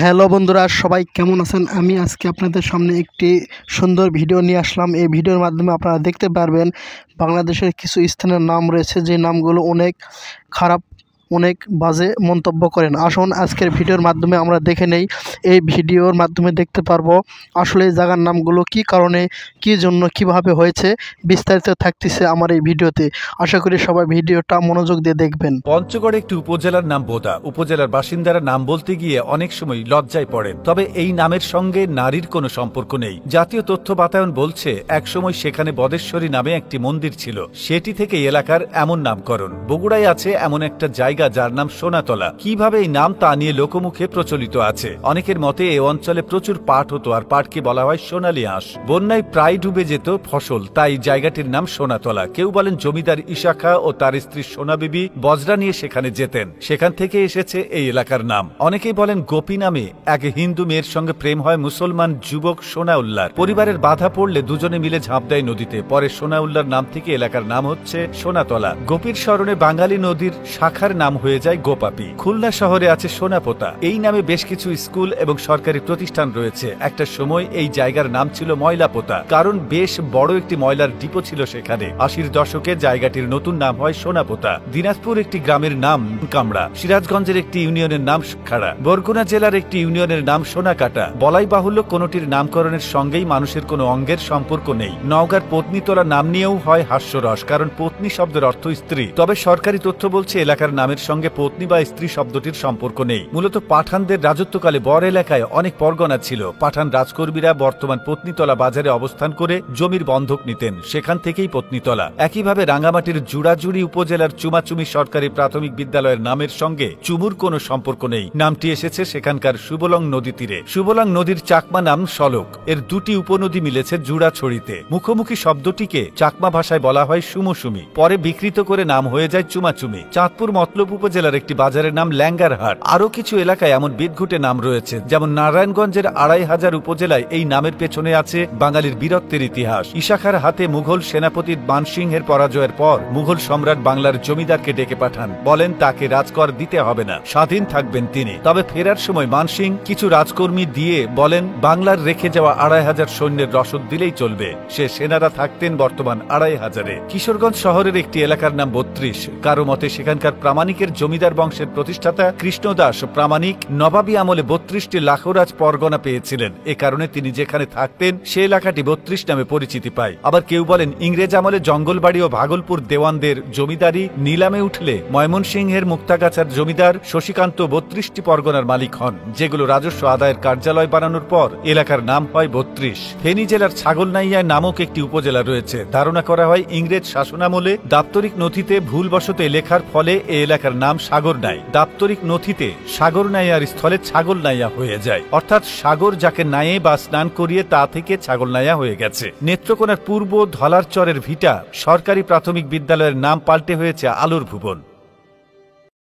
Hello বন্ধুরা, সবাই কেমন আছেন? আমি আজকে আপনাদের সামনে একটি সুন্দর ভিডিও নিয়ে আসলাম। এই ভিডিওর মাধ্যমে আপনারা দেখতে পারবেন বাংলাদেশের কিছু স্থানের নাম রয়েছে যে নামগুলো অনেক খারাপ, অনেক বাজে মন্তব্য করেন। আসুন আজকের ভিডিওর মাধ্যমে আমরা দেখে নেই। এই ভিডিওর মাধ্যমে দেখতে পারবো আসলে এই জায়গার নামগুলো কি কারণে, কি জন্য, কিভাবে হয়েছে, বিস্তারিত থাকতেছে আমার এই ভিডিওতে। আশা করি সবাই ভিডিওটা মনোযোগ দিয়ে দেখবেন। পঞ্চগড় একটি উপজেলার নাম বোদা। উপজেলার বাসিন্দারা নাম বলতে গিয়ে অনেক সময় লজ্জায় পড়েন। তবে এই নামের সঙ্গে নারীর কোনো সম্পর্ক নেই। জাতীয় তথ্য বাতায়ন বলছে একসময় সেখানে বদেশ্বরী নামে একটি মন্দির ছিল, সেটি থেকে এলাকার এমন নামকরণ। বগুড়ায় আছে এমন একটা জায়গা যার নাম সোনাতলা। কিভাবে এই নাম তা নিয়ে লোকমুখে প্রচলিত আছে। অনেকের মতে এই অঞ্চলে প্রচুর পাট হতো, আর পাটকে বলা হয় সোনালী আঁশ। বন্যায় প্রায় ডুবে যেত ফসল, তাই জায়গাটির নাম সোনাতলা। কেউ বলেন জমিদার ঈশা খাঁ ও তার স্ত্রী সোনা বিবি বজরা নিয়ে সেখানে যেতেন, সেখান থেকে এসেছে এই এলাকার নাম। অনেকেই বলেন গোপী নামে এক হিন্দু মেয়ের সঙ্গে প্রেম হয় মুসলমান যুবক সোনাউল্লাহর। পরিবারের বাধা পড়লে দুজনে মিলে ঝাঁপ দেয় নদীতে। পরে সোনাউল্লাহর নাম থেকে এলাকার নাম হচ্ছে সোনাতলা। গোপীর স্মরণে বাঙালি নদীর শাখার নাম হয়ে যায় গোপাপী। খুলনা শহরে আছে সোনাপোতা। এই নামে বেশ কিছু স্কুল এবং সরকারি প্রতিষ্ঠান রয়েছে। একটা সময় এই জায়গার নাম ছিল ময়লাপোতা, কারণ বেশ বড় একটি ময়লার ডিপো ছিল সেখানে। ৮০-এর দশকে জায়গাটির নতুন নাম হয় সোনাপোতা। দিনাজপুর একটি গ্রামের নাম কামড়া। সিরাজগঞ্জের একটি ইউনিয়নের নাম খাড়া। বরগুনা জেলার একটি ইউনিয়নের নাম সোনাকাটা। বলাই বাহুল্য কোনটির নামকরণের সঙ্গেই মানুষের কোনো অঙ্গের সম্পর্ক নেই। নওগাঁর পত্নীতলা নাম নিয়েও হয় হাস্যরস, কারণ পত্নী শব্দের অর্থ স্ত্রী। তবে সরকারি তথ্য বলছে এলাকার নামের সঙ্গে পত্নী বা স্ত্রী শব্দটির সম্পর্ক নেই। মূলত পাঠানদের রাজত্বকালে বর এলাকায় অনেক পরগনা ছিল। পাঠান রাজকর্মীরা বর্তমান পত্নীতলা বাজারে অবস্থান করে জমির বন্ধক নিতেন, সেখান থেকেই পত্নীতলা। একইভাবে রাঙ্গামাটির জুড়াজুড়ি উপজেলার চুমাচুমি সরকারি প্রাথমিক বিদ্যালয়ের নামের সঙ্গে চুমুর কোনো সম্পর্ক নেই। নামটি এসেছে সেখানকার সুবলং নদী তীরে। সুবলং নদীর চাকমা নাম সলক। এর দুটি উপনদী মিলেছে জুড়াছড়িতে। মুখোমুখি শব্দটিকে চাকমা ভাষায় বলা হয় সুমসুমি, পরে বিকৃত করে নাম হয়ে যায় চুমাচুমি। চাঁদপুর মতলব উপজেলার একটি বাজারের নাম ল্যাঙ্গারহাট। আরো কিছু এলাকায় এমন বিদঘুটে নাম রয়েছে, যেমন নারায়ণগঞ্জের ২৫০০ উপজেলায় এই নামের পেছনে আছে বাঙালির বীরত্বের ইতিহাস। ঈশা খাঁর হাতে মুঘল সেনাপতি মানসিংহের পরাজয়ের পর মুঘল সম্রাট বাংলার জমিদারকে ডেকে পাঠান, বলেন তাকে রাজকর দিতে হবে না, স্বাধীন থাকবেন তিনি। তবে ফেরার সময় মানসিং কিছু রাজকর্মী দিয়ে বলেন বাংলার রেখে যাওয়া ২৫০০ সৈন্যের রসদ দিলেই চলবে। সে সেনারা থাকতেন বর্তমান ২৫০০-এ। কিশোরগঞ্জ শহরের একটি এলাকার নাম ৩২। কারো মতে সেখানকার প্রামাণিকের জমিদার বংশের প্রতিষ্ঠাতা কৃষ্ণদাস প্রামাণিক নবাবী আমলে ৩২টি লাখরাজ পরগনা পেয়েছিলেন। এ কারণে তিনি যেখানে থাকতেন সে এলাকাটি ৩২ নামে পরিচিতি পায়। আবার কেউ বলেন ইংরেজ আমলে জঙ্গলবাড়ি ও ভাগলপুর দেওয়ানদের জমিদারি নিলামে উঠলে ময়মনসিংহের মুক্তাগাছার জমিদার শশীকান্ত ৩২টি পরগনার মালিক হন, যেগুলো রাজস্ব আদায়ের কার্যালয় বানানোর পর এলাকার নাম হয় ৩২। ফেনী জেলার ছাগলনাইয়া নামক একটি উপজেলা রয়েছে। ধারণা করা হয় ইংরেজ শাসনামলে দাপ্তরিক নথিতে ভুলবশত লেখার ফলে এ এলাকার নাম সাগরনাই। দাপ্তরিক নথিতে সাগরনাইয়ার স্থলে ছাগলনাইয়া হয়ে যায়, অর্থাৎ সাগর যাকে নায়ে বা স্নান করিয়ে তা থেকে ছাগলনাইয়া হয়ে গেছে। নেত্রকোনার পূর্ব ধলারচরের ভিটা সরকারি প্রাথমিক বিদ্যালয়ের নাম পাল্টে হয়েছে আলোর ভুবন।